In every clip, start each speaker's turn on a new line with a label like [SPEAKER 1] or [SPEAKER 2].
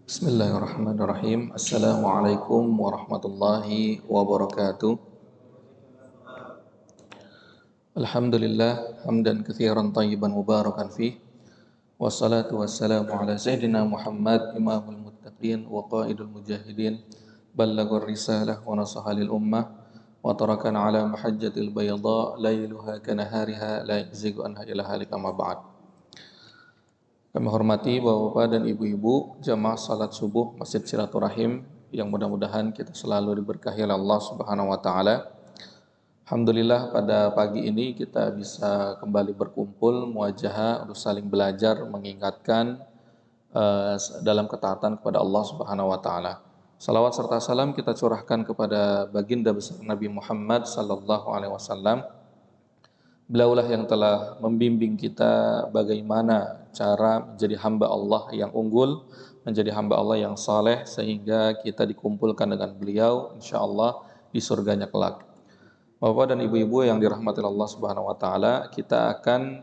[SPEAKER 1] Bismillahirrahmanirrahim. Assalamualaikum warahmatullahi wabarakatuh. Alhamdulillah hamdan katsiran tayyiban mubarakan fih. Wassalatu wassalamu ala sayyidina Muhammad imamul muttaqin wa qaidul mujahidin. Ballaghur risalah wa nasaha lil ummah wa tarakana ala mahajjatil bayda lailuha kanahariha la yazigu anha ila halika ma ba'd. Kami hormati Bapak-Bapak dan Ibu-Ibu jamaah salat subuh Masjid Silaturahim yang mudah-mudahan kita selalu diberkahi oleh Allah Subhanahu wa taala. Alhamdulillah pada pagi ini kita bisa kembali berkumpul muajahah untuk saling belajar mengingatkan dalam ketaatan kepada Allah Subhanahu wa taala. Salawat serta salam kita curahkan kepada baginda besar Nabi Muhammad sallallahu alaihi wasallam. Beliaulah yang telah membimbing kita bagaimana cara menjadi hamba Allah yang unggul, menjadi hamba Allah yang saleh sehingga kita dikumpulkan dengan beliau insyaallah di surganya kelak. Bapak dan Ibu-ibu yang dirahmati Allah Subhanahu wa taala, kita akan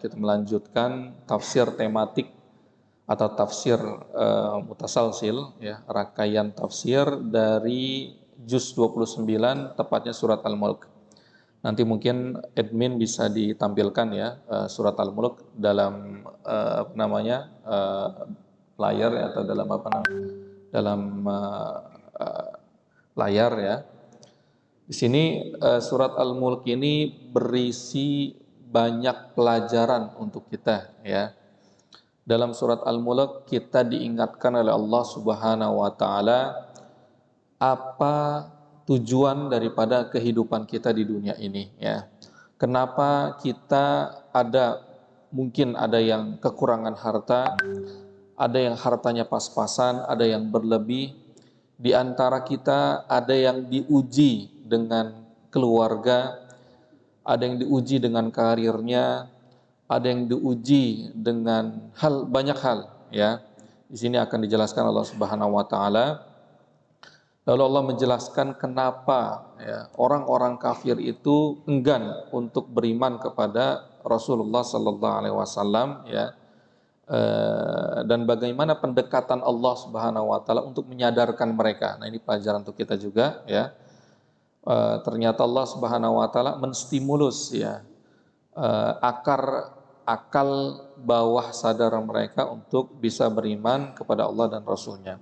[SPEAKER 1] kita melanjutkan tafsir tematik atau tafsir mutasalsil ya, rangkaian tafsir dari juz 29 tepatnya surat Al-Mulk. Nanti mungkin admin bisa ditampilkan ya surat Al-Mulk dalam layar ya, atau dalam layar ya. Di sini surat Al-Mulk ini berisi banyak pelajaran untuk kita ya. Dalam surat Al-Mulk kita diingatkan oleh Allah Subhanahu wa taala apa tujuan daripada kehidupan kita di dunia ini ya. Kenapa kita mungkin ada yang kekurangan harta, ada yang hartanya pas-pasan, ada yang berlebih. Di antara kita ada yang diuji dengan keluarga, ada yang diuji dengan karirnya, ada yang diuji dengan banyak hal ya. Di sini akan dijelaskan Allah Subhanahu wa taala. Lalu Allah menjelaskan kenapa ya, orang-orang kafir itu enggan untuk beriman kepada Rasulullah Sallallahu Alaihi Wasallam ya, dan bagaimana pendekatan Allah Subhanahu Wa Taala untuk menyadarkan mereka. Nah ini pelajaran untuk kita juga ya. Ternyata Allah Subhanahu Wa Taala menstimulus ya akal bawah sadar mereka untuk bisa beriman kepada Allah dan Rasulnya.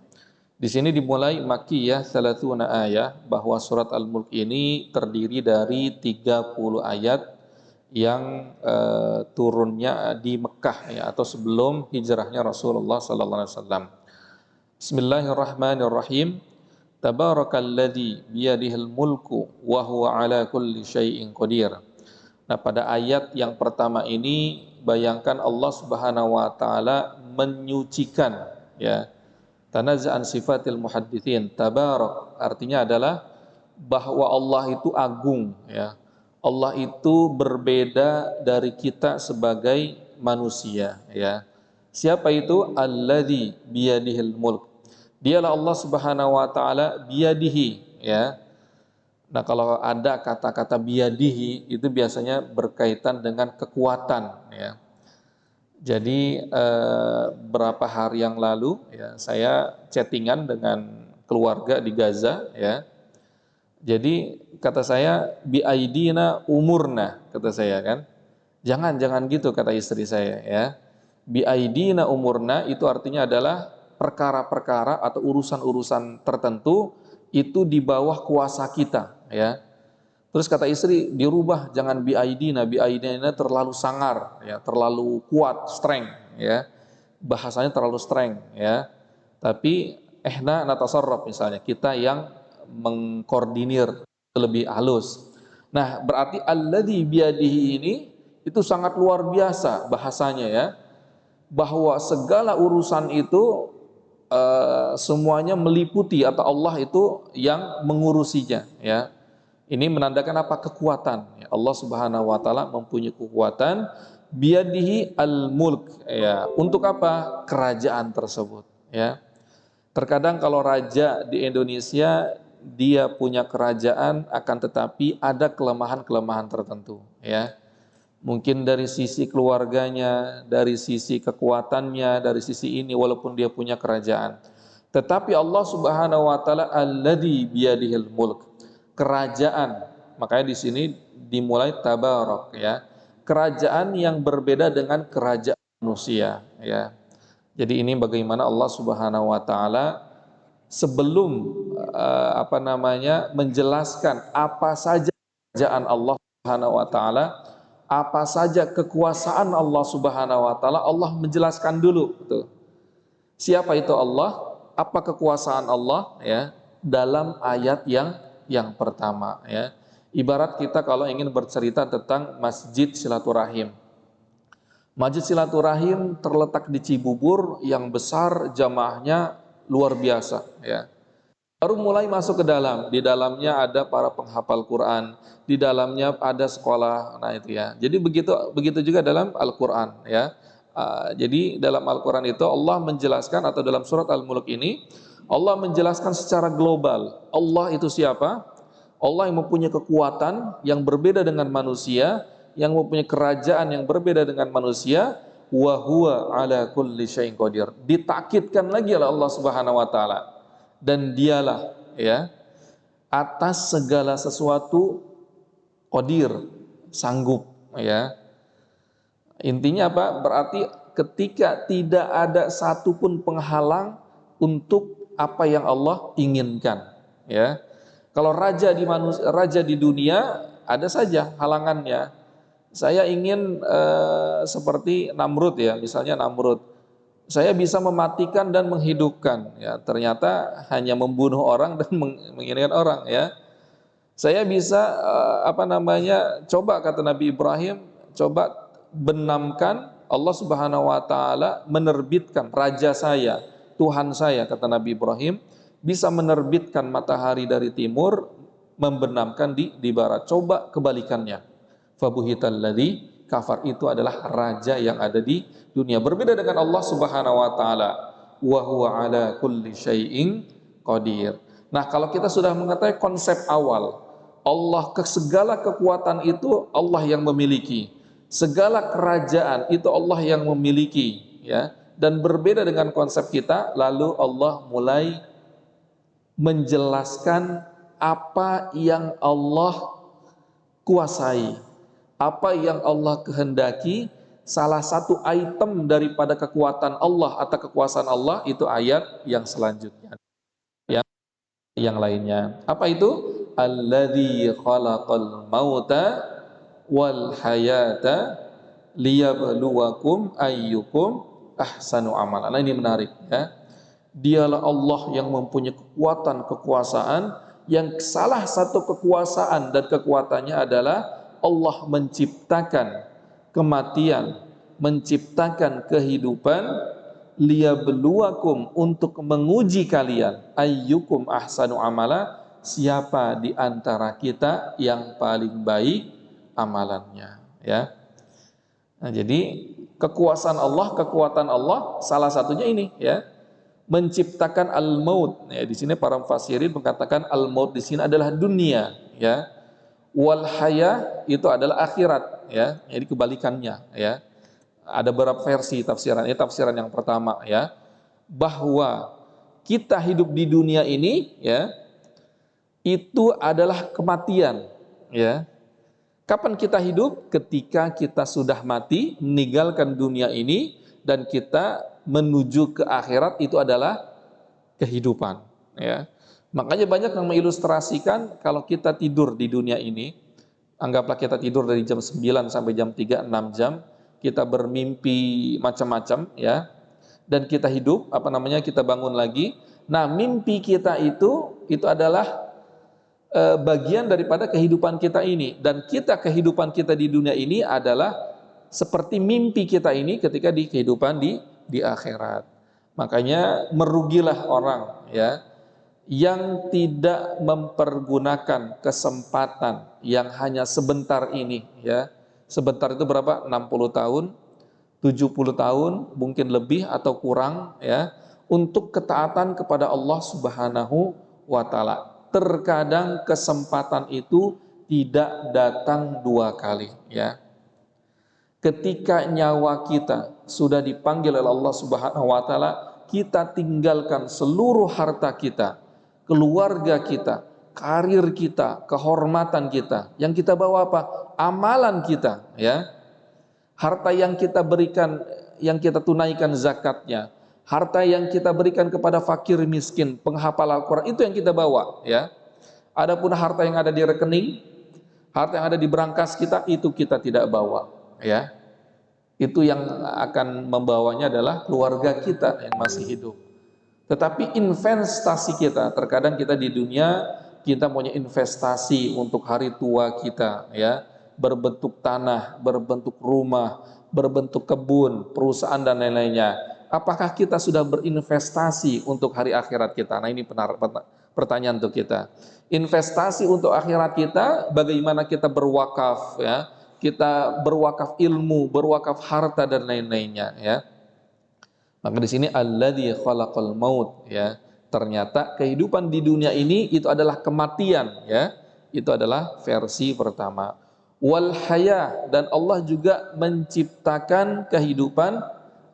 [SPEAKER 1] Di sini dimulai Makkiyah 30 ayat, bahwa surat Al-Mulk ini terdiri dari 30 ayat yang turunnya di Mekah ya, atau sebelum hijrahnya Rasulullah sallallahu alaihi wasallam. Bismillahirrahmanirrahim. Tabarakalladzi biyadihil mulku wa huwa ala kulli syai'in qadir. Nah, pada ayat yang pertama ini bayangkan Allah Subhanahu wa taala menyucikan ya. Tanaza'an sifatil muhaddithin. Tabarak artinya adalah bahwa Allah itu agung ya. Allah itu berbeda dari kita sebagai manusia ya. Siapa itu? Alladzi biyadihil mulk. Dialah Allah Subhanahu wa taala biyadihi ya. Nah, kalau ada kata-kata biyadihi itu biasanya berkaitan dengan kekuatan ya. Jadi berapa hari yang lalu ya, saya chattingan dengan keluarga di Gaza ya. Jadi kata saya bi aidina umurna, kata saya kan. Jangan gitu kata istri saya ya. Bi aidina umurna itu artinya adalah perkara-perkara atau urusan-urusan tertentu itu di bawah kuasa kita ya. Terus kata istri dirubah, jangan biaidina terlalu sangar ya, terlalu kuat, strength ya. Bahasanya terlalu strength ya. Tapi natasarraf misalnya, kita yang mengkoordinir lebih halus. Nah, berarti alladzi biadihi ini itu sangat luar biasa bahasanya ya. Bahwa segala urusan itu semuanya meliputi atau Allah itu yang mengurusinya ya. Ini menandakan apa? Kekuatan. Allah Subhanahu wa taala mempunyai kekuatan biyadihi al-mulk ya. Untuk apa? Kerajaan tersebut ya. Terkadang kalau raja di Indonesia dia punya kerajaan, akan tetapi ada kelemahan-kelemahan tertentu ya. Mungkin dari sisi keluarganya, dari sisi kekuatannya, dari sisi ini walaupun dia punya kerajaan. Tetapi Allah Subhanahu wa taala alladzi biyadihil mulk. Kerajaan. Makanya di sini dimulai tabarak ya. Kerajaan yang berbeda dengan kerajaan manusia ya. Jadi ini bagaimana Allah Subhanahu wa taala sebelum menjelaskan apa saja kerajaan Allah Subhanahu wa taala, apa saja kekuasaan Allah Subhanahu wa taala, Allah menjelaskan dulu tuh. Siapa itu Allah? Apa kekuasaan Allah ya? Dalam ayat yang pertama ya. Ibarat kita kalau ingin bercerita tentang Masjid Silaturahim. Masjid Silaturahim terletak di Cibubur yang besar, jamaahnya luar biasa ya. Baru mulai masuk ke dalam, di dalamnya ada para penghafal Quran, di dalamnya ada sekolah, nah itu ya. Jadi begitu juga dalam Al-Quran ya. Jadi dalam Al-Quran itu Allah menjelaskan, atau dalam surat Al-Mulk ini Allah menjelaskan secara global Allah itu siapa. Allah yang mempunyai kekuatan yang berbeda dengan manusia, yang mempunyai kerajaan yang berbeda dengan manusia, wa huwa ala kulli syai'in qadir. Ditakkidkan lagi oleh Allah Subhanahu wa taala, dan dialah ya atas segala sesuatu qadir, sanggup ya. Intinya apa? Berarti ketika tidak ada satupun penghalang untuk apa yang Allah inginkan ya. Kalau raja di dunia ada saja halangannya. Saya ingin seperti Namrud ya, misalnya Namrud. Saya bisa mematikan dan menghidupkan ya, ternyata hanya membunuh orang dan menginginkan orang ya. Saya bisa coba kata Nabi Ibrahim, coba benamkan. Allah Subhanahu wa taala menerbitkan raja saya, Tuhan saya, kata Nabi Ibrahim, bisa menerbitkan matahari dari timur, membenamkan di barat. Coba kebalikannya. Fabuhital ladzi kafar, itu adalah raja yang ada di dunia. Berbeda dengan Allah Subhanahu wa taala, wa huwa ala kulli syai'in qadir. Nah, kalau kita sudah mengetahui konsep awal, Allah, ke segala kekuatan itu Allah yang memiliki. Segala kerajaan itu Allah yang memiliki ya. Dan berbeda dengan konsep kita, lalu Allah mulai menjelaskan apa yang Allah kuasai, apa yang Allah kehendaki. Salah satu item daripada kekuatan Allah atau kekuasaan Allah itu ayat yang selanjutnya, yang lainnya. Apa itu? Alladzi khalaqal mauta wal hayata liyabluwakum ayyukum ahsanu amala. Nah, ini menarik ya. Dialah Allah yang mempunyai kekuatan, kekuasaan, yang salah satu kekuasaan dan kekuatannya adalah Allah menciptakan kematian, menciptakan kehidupan, liyabluwakum, untuk menguji kalian, ayyukum ahsanu amala, siapa di antara kita yang paling baik amalannya ya. Nah, jadi kekuasaan Allah, kekuatan Allah salah satunya ini ya, menciptakan al-maut ya. Di sini para mufassirin mengatakan al-maut di sini adalah dunia ya. Wal haya itu adalah akhirat ya. Jadi kebalikannya ya. Ada beberapa versi tafsiran. Ini tafsiran yang pertama ya, bahwa kita hidup di dunia ini ya, itu adalah kematian ya. Kapan kita hidup? Ketika kita sudah mati, meninggalkan dunia ini, dan kita menuju ke akhirat, itu adalah kehidupan ya. Makanya banyak yang mengilustrasikan kalau kita tidur di dunia ini, anggaplah kita tidur dari jam 9 sampai jam 3, 6 jam, kita bermimpi macam-macam ya, dan kita hidup, kita bangun lagi. Nah, mimpi kita itu adalah bagian daripada kehidupan kita ini, dan kehidupan kita di dunia ini adalah seperti mimpi kita ini ketika di kehidupan di akhirat. Makanya merugilah orang ya yang tidak mempergunakan kesempatan yang hanya sebentar ini ya. Sebentar itu berapa? 60 tahun, 70 tahun, mungkin lebih atau kurang ya, untuk ketaatan kepada Allah Subhanahu wa taala. Terkadang kesempatan itu tidak datang dua kali ya. Ketika nyawa kita sudah dipanggil oleh Allah Subhanahu wa taala, kita tinggalkan seluruh harta kita, keluarga kita, karir kita, kehormatan kita. Yang kita bawa apa? Amalan kita, ya. Harta yang kita berikan, yang kita tunaikan zakatnya, harta yang kita berikan kepada fakir miskin, penghafal Al-Qur'an, itu yang kita bawa, ya. Adapun harta yang ada di rekening, harta yang ada di brankas kita, itu kita tidak bawa, ya. Itu yang akan membawanya adalah keluarga kita yang masih hidup. Tetapi investasi kita, terkadang kita di dunia kita punya investasi untuk hari tua kita, ya, berbentuk tanah, berbentuk rumah, berbentuk kebun, perusahaan dan lain-lainnya. Apakah kita sudah berinvestasi untuk hari akhirat kita? Nah, ini pertanyaan untuk kita. Investasi untuk akhirat kita, bagaimana kita berwakaf, ya? Kita berwakaf ilmu, berwakaf harta dan lain-lainnya, ya. Maka di sini alladzi khalaqal maut, ya. Ternyata kehidupan di dunia ini itu adalah kematian, ya. Itu adalah versi pertama. Wal haya, dan Allah juga menciptakan kehidupan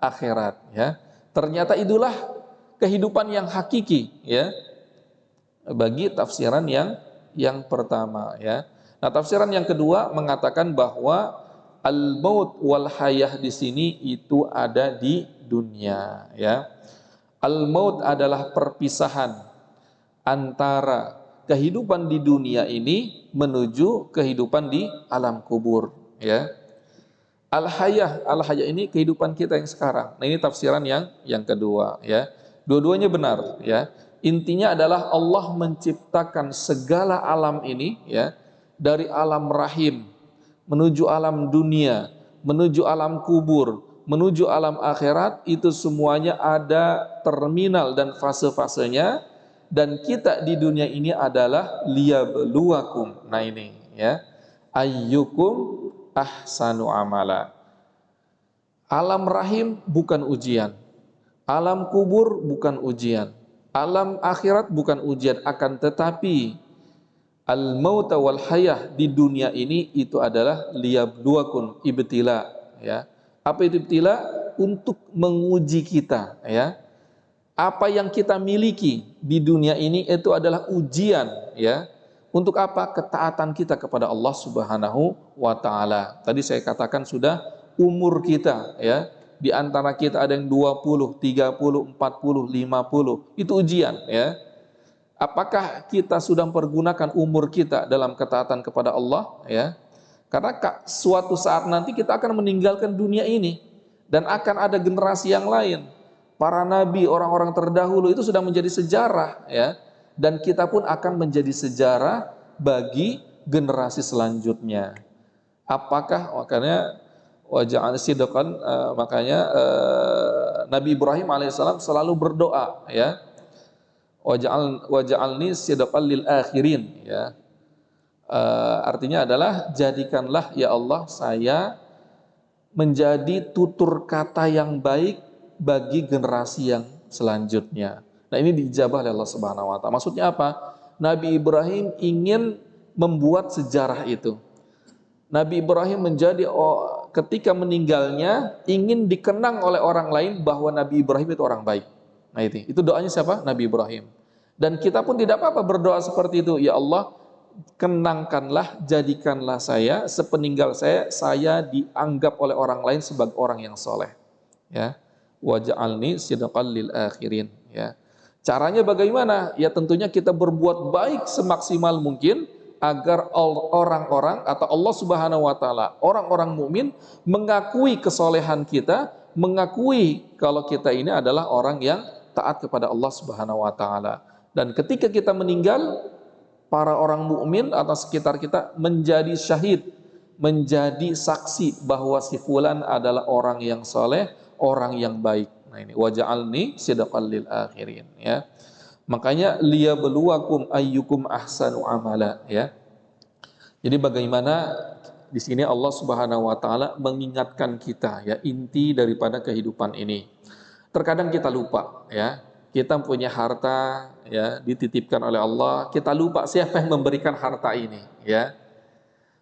[SPEAKER 1] akhirat, ya. Ternyata itulah kehidupan yang hakiki, ya. Bagi tafsiran yang pertama, ya. Nah, tafsiran yang kedua mengatakan bahwa al-maut wal hayah di sini itu ada di dunia, ya. Al-maut adalah perpisahan antara kehidupan di dunia ini menuju kehidupan di alam kubur, ya. Al-hayah ini kehidupan kita yang sekarang. Nah, ini tafsiran yang kedua, ya. Dua-duanya benar, ya. Intinya adalah Allah menciptakan segala alam ini, ya, dari alam rahim menuju alam dunia, menuju alam kubur, menuju alam akhirat, itu semuanya ada terminal dan fase-fasenya, dan kita di dunia ini adalah liyabluwakum. Nah, ini, ya, ayyukum ahsanu amala. Alam rahim bukan ujian, alam kubur bukan ujian, alam akhirat bukan ujian, akan tetapi al-maut wal hayah di dunia ini itu adalah liyabluwakum, ibtila, ya. Apa itu ibtila? Untuk menguji kita, ya. Apa yang kita miliki di dunia ini itu adalah ujian, ya. Untuk apa? Ketaatan kita kepada Allah Subhanahu wa taala. Tadi saya katakan sudah umur kita, ya. Di antara kita ada yang 20, 30, 40, 50. Itu ujian, ya. Apakah kita sudah mempergunakan umur kita dalam ketaatan kepada Allah, ya? Karena suatu saat nanti kita akan meninggalkan dunia ini dan akan ada generasi yang lain. Para nabi, orang-orang terdahulu itu sudah menjadi sejarah, ya. Dan kita pun akan menjadi sejarah bagi generasi selanjutnya. Apakah makanya waja'al sidqan, makanya Nabi Ibrahim alaihissalam selalu berdoa, ya. Waj'alni sidqan lil akhirin, ya. Artinya adalah jadikanlah ya Allah saya menjadi tutur kata yang baik bagi generasi yang selanjutnya. Nah, ini dijabah oleh Allah Subhanahu wa taala. Maksudnya apa? Nabi Ibrahim ingin membuat sejarah itu. Nabi Ibrahim menjadi ketika meninggalnya ingin dikenang oleh orang lain bahwa Nabi Ibrahim itu orang baik. Nah, itu doanya siapa? Nabi Ibrahim. Dan kita pun tidak apa-apa berdoa seperti itu. Ya Allah, kenangkanlah, jadikanlah saya sepeninggal saya dianggap oleh orang lain sebagai orang yang soleh, ya. Waj'alni sidqan lil akhirin, ya. Caranya bagaimana? Ya tentunya kita berbuat baik semaksimal mungkin agar orang-orang atau Allah Subhanahu wa taala, orang-orang mukmin mengakui kesolehan kita, mengakui kalau kita ini adalah orang yang taat kepada Allah Subhanahu wa taala. Dan ketika kita meninggal, para orang mukmin atau sekitar kita menjadi syahid, menjadi saksi bahwa si fulan adalah orang yang soleh, orang yang baik. Nah, ini waj'alni sidqan lil akhirin, ya. Makanya liyabluwakum ayyukum ahsanu amala, ya. Jadi bagaimana di sini Allah Subhanahu wa taala mengingatkan kita, ya, inti daripada kehidupan ini. Terkadang kita lupa, ya. Kita punya harta, ya, dititipkan oleh Allah, kita lupa siapa yang memberikan harta ini, ya.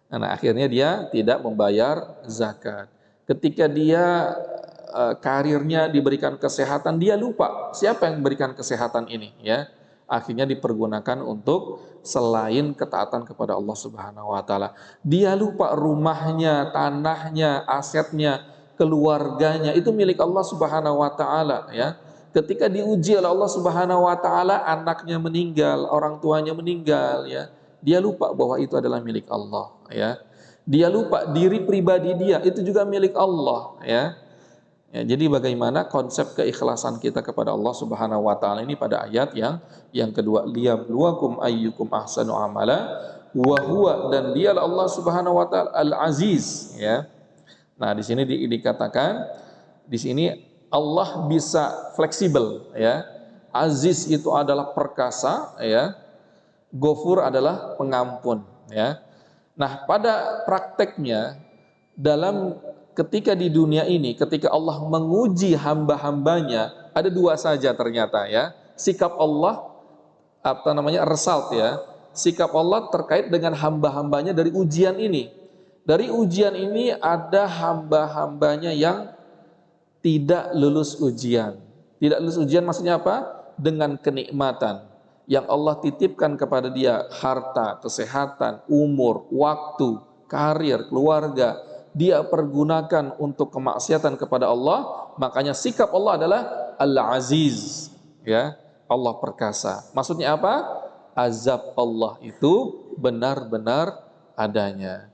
[SPEAKER 1] Nah, akhirnya dia tidak membayar zakat. Ketika dia karirnya diberikan kesehatan, dia lupa siapa yang memberikan kesehatan ini, ya. Akhirnya dipergunakan untuk selain ketaatan kepada Allah Subhanahu wa taala. Dia lupa rumahnya, tanahnya, asetnya, keluarganya itu milik Allah Subhanahu wa taala, ya. Ketika diuji oleh Allah Subhanahu wa taala, anaknya meninggal, orang tuanya meninggal, ya. Dia lupa bahwa itu adalah milik Allah, ya. Dia lupa diri pribadi dia itu juga milik Allah, ya. Ya, jadi bagaimana konsep keikhlasan kita kepada Allah Subhanahu wa taala ini pada ayat yang kedua, liyabluwakum ayyukum ahsanu amala wa huwa, dan dialah Allah Subhanahu wa taala Al-Aziz, ya. Nah, di sini dikatakan di sini Allah bisa fleksibel, ya. Aziz itu adalah perkasa, ya. Ghafur adalah pengampun, ya. Nah, pada prakteknya dalam ketika di dunia ini, ketika Allah menguji hamba-hambanya, ada dua saja ternyata, ya. Sikap Allah, result, ya. Sikap Allah terkait dengan hamba-hambanya dari ujian ini. Dari ujian ini ada hamba-hambanya yang tidak lulus ujian. Tidak lulus ujian maksudnya apa? Dengan kenikmatan yang Allah titipkan kepada dia, harta, kesehatan, umur, waktu, karir, keluarga, dia pergunakan untuk kemaksiatan kepada Allah, makanya sikap Allah adalah Al-Aziz, ya. Allah perkasa. Maksudnya apa? Azab Allah itu benar-benar adanya.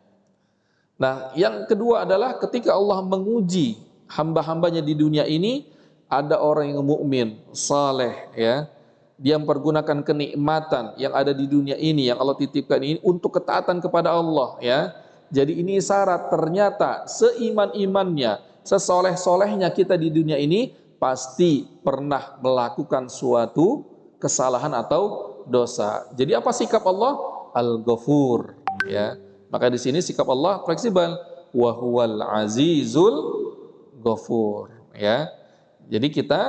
[SPEAKER 1] Nah, yang kedua adalah ketika Allah menguji hamba-hambanya di dunia ini, ada orang yang mukmin, saleh, ya. Dia mempergunakan kenikmatan yang ada di dunia ini, yang Allah titipkan ini untuk ketaatan kepada Allah, ya. Jadi ini syarat, ternyata seiman-imannya, sesoleh-solehnya kita di dunia ini pasti pernah melakukan suatu kesalahan atau dosa. Jadi apa sikap Allah? Al-Ghafur, ya. Maka di sini sikap Allah fleksibel, wa huwal azizul ghafur, ya. Jadi kita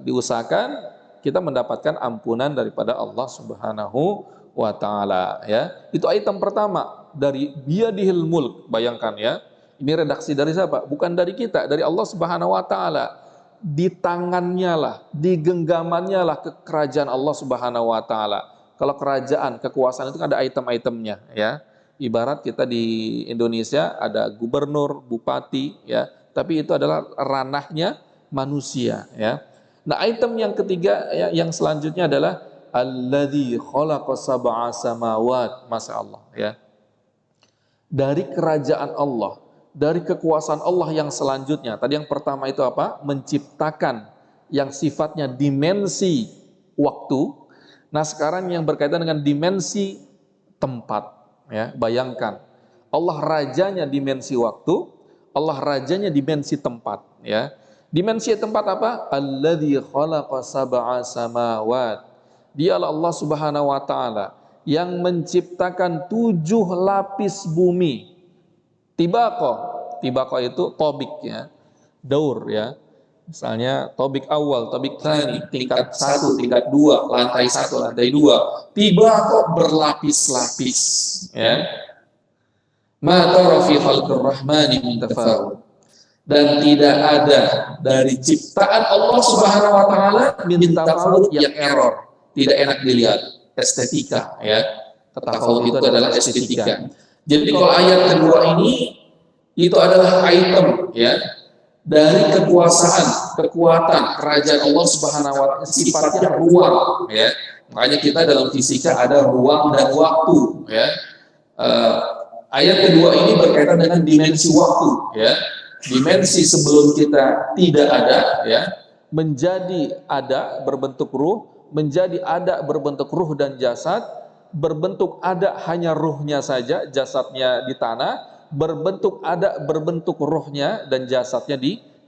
[SPEAKER 1] diusahakan kita mendapatkan ampunan daripada Allah Subhanahu wa taala, ya. Itu item pertama dari biyadihil mulk. Bayangkan, ya. Ini redaksi dari siapa? Bukan dari kita, dari Allah Subhanahu wa taala. Di tangannya lah, di genggamannya lah kerajaan Allah Subhanahu wa taala. Kalau kerajaan, kekuasaan itu kan ada item-itemnya, ya. Ibarat kita di Indonesia ada gubernur, bupati, ya. Tapi itu adalah ranahnya manusia, ya. Nah, item yang ketiga, ya, yang selanjutnya adalah alladzi khalaqa sab'a samawat, masyaallah, ya. Dari kerajaan Allah, dari kekuasaan Allah yang selanjutnya. Tadi yang pertama itu apa? Menciptakan yang sifatnya dimensi waktu. Nah, sekarang yang berkaitan dengan dimensi tempat, ya. Bayangkan, Allah rajanya dimensi waktu, Allah rajanya dimensi tempat, ya. Dimensi tempat apa? Alladzi khalaqa sab'a samawat. Dialah Allah Subhanahu wa taala yang menciptakan 7 lapis bumi. Tibaqo itu tobik, ya. Daur, ya. Misalnya tobik awal, tobik tsani, tingkat 1, tingkat 2, lantai 1, lantai 2. Tibaqo berlapis-lapis, ya. Ma tara fi khalqir rahmani min tafawut. Dan tidak ada dari ciptaan Allah Subhanahu wa taala min tafawut yang error, tidak enak dilihat, estetika, ya. Tafawut itu adalah estetika. Jadi kalau ayat kedua ini itu adalah item, ya, dari kekuasaan, kekuatan kerajaan Allah Subhanahu wa taala, sifatnya ruang, ya. Makanya kita dalam fisika ada ruang dan waktu, ya. Ayat kedua ini berkaitan dengan dimensi waktu, ya. Dimensi sebelum kita tidak ada, ya, menjadi ada berbentuk ruh, menjadi ada berbentuk ruh dan jasad, berbentuk ada hanya ruhnya saja, jasadnya di tanah, berbentuk ada berbentuk ruhnya dan jasadnya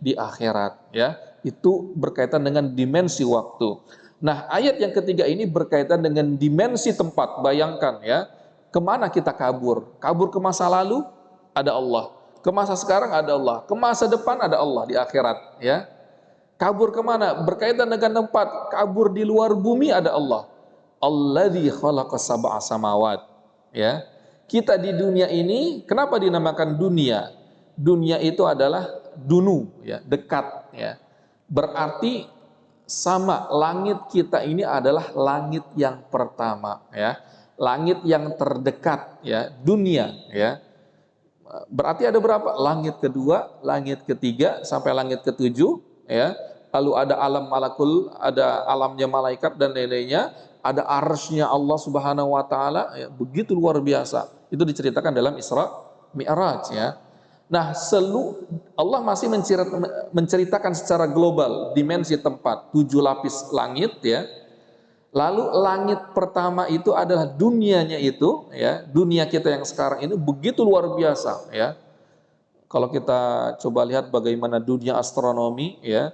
[SPEAKER 1] di akhirat, ya. Itu berkaitan dengan dimensi waktu. Nah, ayat yang ketiga ini berkaitan dengan dimensi tempat. Bayangkan, ya, kemana kita kabur? Kabur ke masa lalu, ada Allah. Ke masa sekarang ada Allah, ke masa depan ada Allah di akhirat, ya. Kabur kemana? Berkaitan dengan tempat. Kabur di luar bumi ada Allah. Alladzi khalaqa sab'a samawat, ya. Kita di dunia ini kenapa dinamakan dunia? dunia itu adalah dunu, ya, dekat, ya. Berarti sama, langit kita ini adalah langit yang pertama, ya, langit yang terdekat, ya, dunia, ya. Berarti ada berapa? Langit kedua, langit ketiga, sampai langit ketujuh, ya. Lalu ada alam malakul, ada alamnya malaikat dan lain-lainnya, ada arsy-Nya Allah Subhanahu wa taala, ya, begitu luar biasa. Itu diceritakan dalam Isra Mi'raj, ya. Nah, Allah masih menceritakan secara global dimensi tempat, 7 lapis langit, ya. Lalu langit pertama itu adalah dunianya itu, ya, dunia kita yang sekarang ini begitu luar biasa, ya. Kalau kita coba lihat bagaimana dunia astronomi, ya,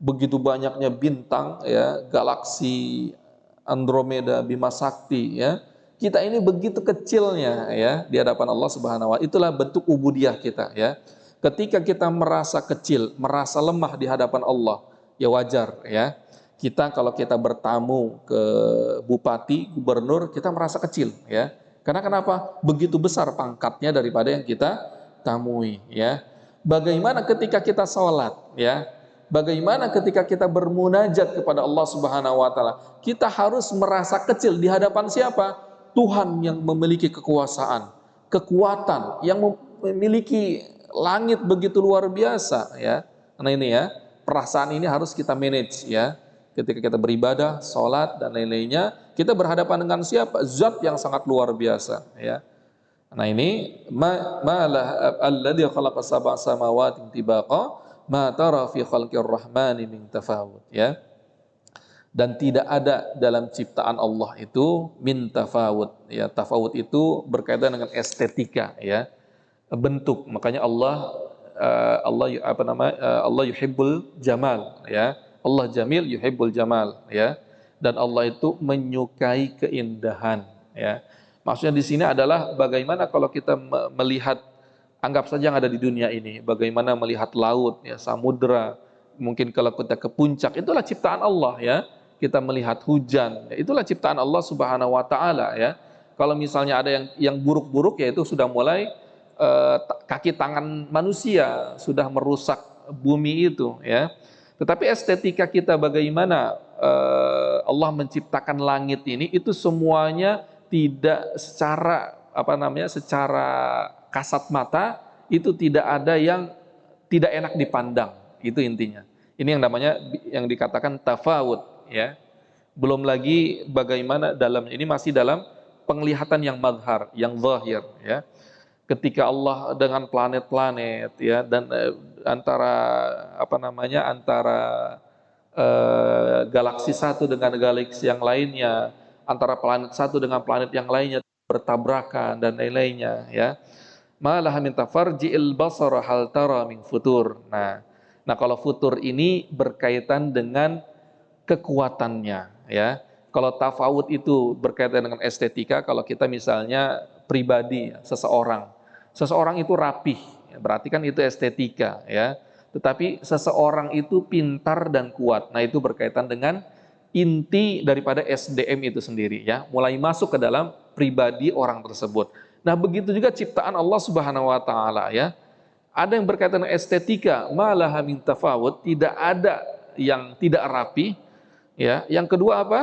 [SPEAKER 1] begitu banyaknya bintang, ya, galaksi Andromeda, Bima Sakti, ya. Kita ini begitu kecilnya, ya, di hadapan Allah Subhanahu wa taala. Itulah bentuk ubudiyah kita, ya. Ketika kita merasa kecil, merasa lemah di hadapan Allah, ya wajar, ya. Kita kalau kita bertamu ke bupati, gubernur, kita merasa kecil, ya. Karena kenapa? Begitu besar pangkatnya daripada yang kita tamui, ya. Bagaimana ketika kita sholat, ya? Bagaimana ketika kita bermunajat kepada Allah Subhanahu wa taala? Kita harus merasa kecil di hadapan siapa? Tuhan yang memiliki kekuasaan, kekuatan, yang memiliki langit begitu luar biasa, ya. Nah ini, ya, perasaan ini harus kita manage, ya. Ketika kita beribadah, sholat dan lain-lainnya, kita berhadapan dengan siapa? Zat yang sangat luar biasa, ya. Nah ini alladzi khalaqa sab'a samawati tibaqa ma tara fi khalqir rahmani min tafawut, ya. Dan tidak ada dalam ciptaan Allah itu min tafawut, ya. Tafawut itu berkaitan dengan estetika, ya, bentuk. Makanya Allah yuhibbul jamal, ya. Allah jamil yuhibbul jamal, ya. Dan Allah itu menyukai keindahan, ya. Maksudnya di sini adalah bagaimana kalau kita melihat, anggap saja yang ada di dunia ini, bagaimana melihat laut, ya, samudra, mungkin kalau kita ke puncak, itulah ciptaan Allah, ya. Kita melihat hujan, ya, itulah ciptaan Allah Subhanahu wa taala, ya. Kalau misalnya ada yang buruk-buruk, ya itu sudah mulai kaki tangan manusia sudah merusak bumi itu, ya. Tetapi estetika kita bagaimana Allah menciptakan langit ini, itu semuanya tidak secara secara kasat mata, itu tidak ada yang tidak enak dipandang, itu intinya. Ini yang namanya, yang dikatakan tafawut, ya. Belum lagi bagaimana ini masih dalam penglihatan yang madhar, yang zahir, ya. Ketika Allah dengan planet-planet, ya, dan antara galaksi satu dengan galaksi yang lainnya, antara planet satu dengan planet yang lainnya bertabrakan dan lain-lainnya, ya. Malah minta farji'il basara hal tara min futur. Nah kalau futur ini berkaitan dengan kekuatannya, ya. Kalau tafawut itu berkaitan dengan estetika, kalau kita misalnya pribadi, seseorang itu rapih, berarti kan itu estetika, ya. Tetapi seseorang itu pintar dan kuat, nah itu berkaitan dengan inti daripada SDM itu sendiri, ya, mulai masuk ke dalam pribadi orang tersebut. Nah begitu juga ciptaan Allah Subhanahu wa taala, ya. Ada yang berkaitan dengan estetika, malaha min tafawut, tidak ada yang tidak rapi, ya. Yang kedua apa?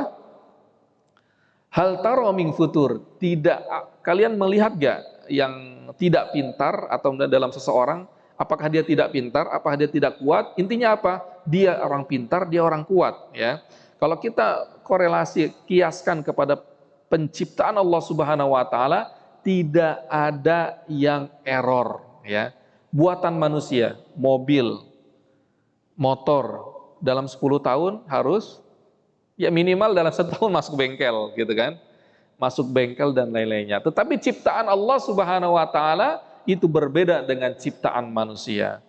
[SPEAKER 1] Hal taro min futur, tidak, kalian melihat gak yang tidak pintar atau dalam seseorang, apakah dia tidak pintar, apakah dia tidak kuat? Intinya apa? Dia orang pintar, dia orang kuat, ya. Kalau kita korelasi, kiaskan kepada penciptaan Allah Subhanahu wa taala, tidak ada yang error, ya. Buatan manusia, mobil, motor, dalam 10 tahun harus, ya, minimal dalam 1 tahun masuk bengkel, gitu kan, masuk bengkel dan lain-lainnya. Tetapi ciptaan Allah Subhanahu wa taala itu berbeda dengan ciptaan manusia.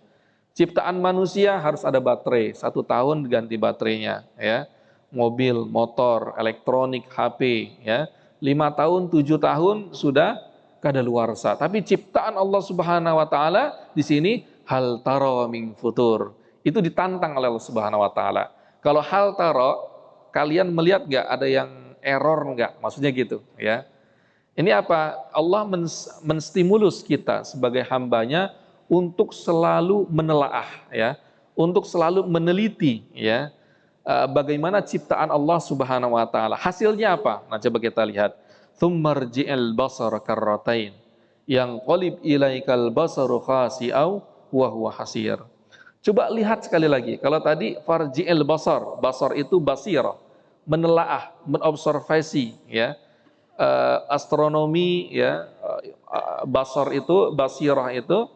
[SPEAKER 1] Ciptaan manusia harus ada baterai, 1 tahun ganti baterainya, ya. Mobil, motor, elektronik, HP, ya, 5 tahun, 7 tahun sudah kadaluarsa. Tapi ciptaan Allah Subhanahu wa taala di sini hal tara min futur. Itu ditantang oleh Allah Subhanahu wa taala. Kalau hal tara, kalian melihat nggak ada yang error nggak? Maksudnya gitu, ya. Ini apa? Allah menstimulus kita sebagai hambanya untuk selalu menelaah, ya, untuk selalu meneliti, ya, bagaimana ciptaan Allah Subhanahu wa taala. Hasilnya apa? Nah, coba kita lihat. Tsummarji'al basara karratain yang qalib ilaikal basaru khasi'au wa huwa hasir. Coba lihat sekali lagi. Kalau tadi farji'il basar, basar itu basirah, menelaah, menobservasi, ya. Astronomi, ya, basar itu, basirah itu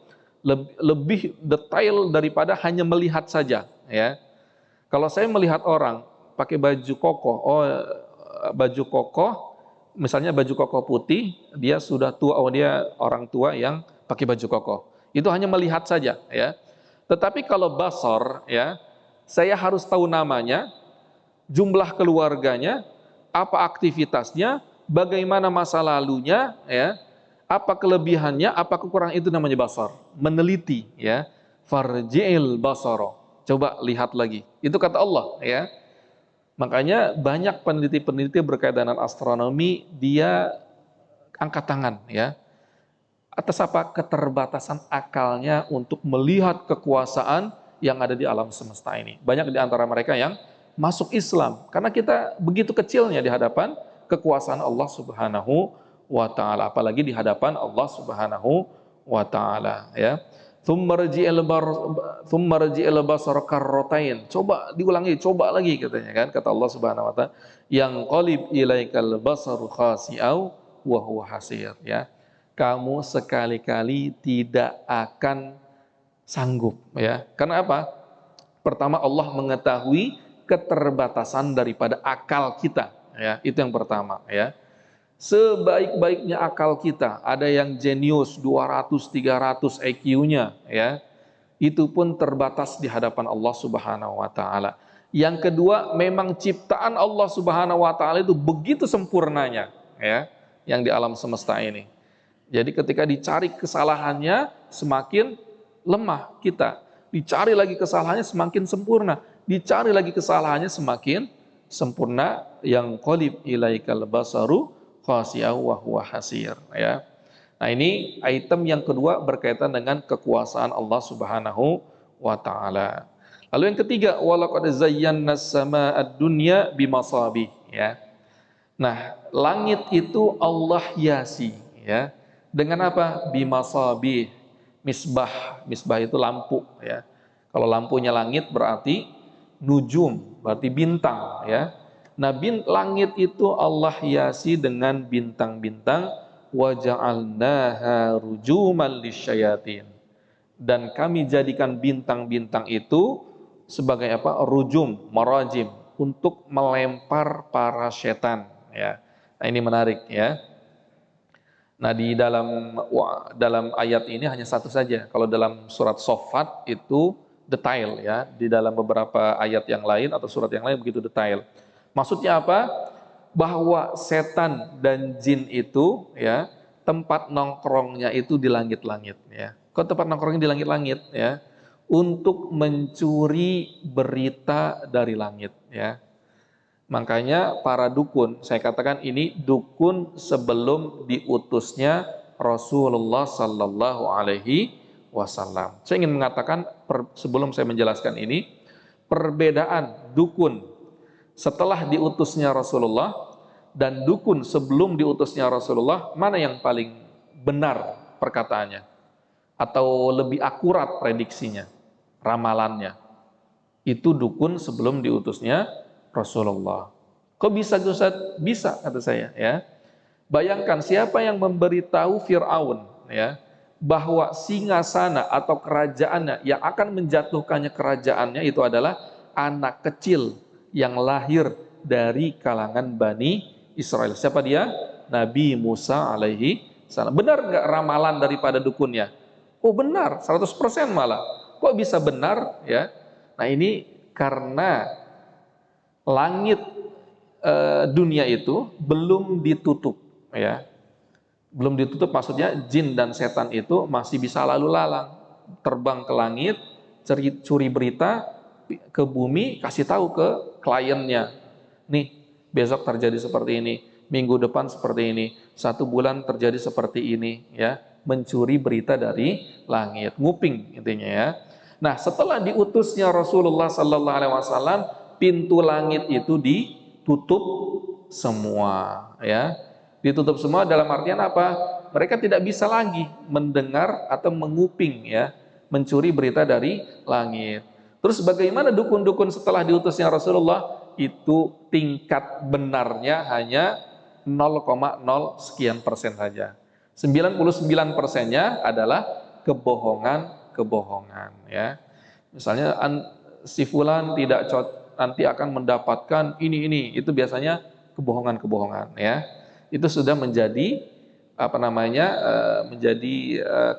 [SPEAKER 1] lebih detail daripada hanya melihat saja, ya. Kalau saya melihat orang pakai baju kokoh, baju kokoh, misalnya baju kokoh putih, dia sudah tua, dia orang tua yang pakai baju kokoh. Itu hanya melihat saja, ya. Tetapi kalau basor, ya, saya harus tahu namanya, jumlah keluarganya, apa aktivitasnya, bagaimana masa lalunya, ya, apa kelebihannya, apa kekurangan, itu namanya basar. Meneliti, ya. Farji'il basara. Coba lihat lagi. Itu kata Allah, ya. Makanya banyak peneliti-peneliti berkaitan dengan astronomi, dia angkat tangan, ya. Atas apa? Keterbatasan akalnya untuk melihat kekuasaan yang ada di alam semesta ini. Banyak di antara mereka yang masuk Islam karena kita begitu kecilnya di hadapan kekuasaan Allah Subhanahu wa taala, apalagi di hadapan Allah Subhanahu wa taala, ya. Tsummarji'il basara karratain. Coba diulangi, coba lagi katanya kan, kata Allah Subhanahu wa taala, yang qalib ilaikal basaru khasi'au wa huwa hasir, ya. Kamu sekali-kali tidak akan sanggup, ya. Karena apa? Pertama, Allah mengetahui keterbatasan daripada akal kita, ya. Itu yang pertama, ya. Sebaik-baiknya akal kita, ada yang jenius 200 300 IQ-nya, ya. Itu pun terbatas di hadapan Allah Subhanahu wa taala. Yang kedua, memang ciptaan Allah Subhanahu wa taala itu begitu sempurnanya, ya, yang di alam semesta ini. Jadi ketika dicari kesalahannya, semakin lemah kita. Dicari lagi kesalahannya, semakin sempurna. Dicari lagi kesalahannya, semakin sempurna. Yang qalib ilaikal basaru khasi'au wa huwa hasir, ya. Nah, ini item yang kedua berkaitan dengan kekuasaan Allah Subhanahu wa taala. Lalu yang ketiga, walaqad zayyana as-samaa'a ad-dunya bimasabih, ya. Nah, langit itu Allah hiasi, ya. Dengan apa? Bimasabih, misbah. Misbah itu lampu, ya. Kalau lampunya langit berarti nujum, berarti bintang, ya. Nah, langit itu Allah hiasi dengan bintang-bintang, wa ja'alnaha rujuman lisyayatin. Dan kami jadikan bintang-bintang itu sebagai apa? Rujum, marajim, untuk melempar para setan, ya. Nah, ini menarik, ya. Nah, di dalam ayat ini hanya satu saja. Kalau dalam surat Shaffat itu detail, ya. Di dalam beberapa ayat yang lain atau surat yang lain begitu detail. Maksudnya apa? Bahwa setan dan jin itu, ya, tempat nongkrongnya itu di langit-langit, ya. Kok tempat nongkrongnya di langit-langit, ya? Untuk mencuri berita dari langit, ya. Makanya para dukun, saya katakan ini dukun sebelum diutusnya Rasulullah Sallallahu Alaihi Wasallam. Saya ingin mengatakan sebelum saya menjelaskan ini, perbedaan dukun setelah diutusnya Rasulullah dan dukun sebelum diutusnya Rasulullah, mana yang paling benar perkataannya? Atau lebih akurat prediksinya, ramalannya? Itu dukun sebelum diutusnya Rasulullah. Kok bisa, Ustaz? Bisa, kata saya, ya. Bayangkan siapa yang memberitahu Fir'aun, ya, bahwa singgasana atau kerajaannya yang akan menjatuhkannya kerajaannya itu adalah anak kecil yang lahir dari kalangan Bani Israel. Siapa dia? Nabi Musa alaihi salam. Benar nggak ramalan daripada dukunnya? Oh, benar, 100% malah. Kok bisa benar, ya? Nah, ini karena langit dunia itu belum ditutup, ya. Belum ditutup maksudnya jin dan setan itu masih bisa lalu lalang, terbang ke langit, curi berita ke bumi, kasih tahu ke kliennya. Nih, besok terjadi seperti ini, minggu depan seperti ini, 1 bulan terjadi seperti ini, ya. mencuri berita dari langit, nguping intinya ya. Nah, setelah diutusnya Rasulullah sallallahu alaihi wasallam, pintu langit itu ditutup semua ya. Ditutup semua dalam artian apa? Mereka tidak bisa lagi mendengar atau menguping ya, mencuri berita dari langit. Terus bagaimana dukun-dukun setelah diutusnya Rasulullah? Itu tingkat benarnya hanya 0,0 sekian persen saja. 99%-nya adalah kebohongan ya. Misalnya si fulan tidak nanti akan mendapatkan ini itu biasanya kebohongan ya. Itu sudah menjadi menjadi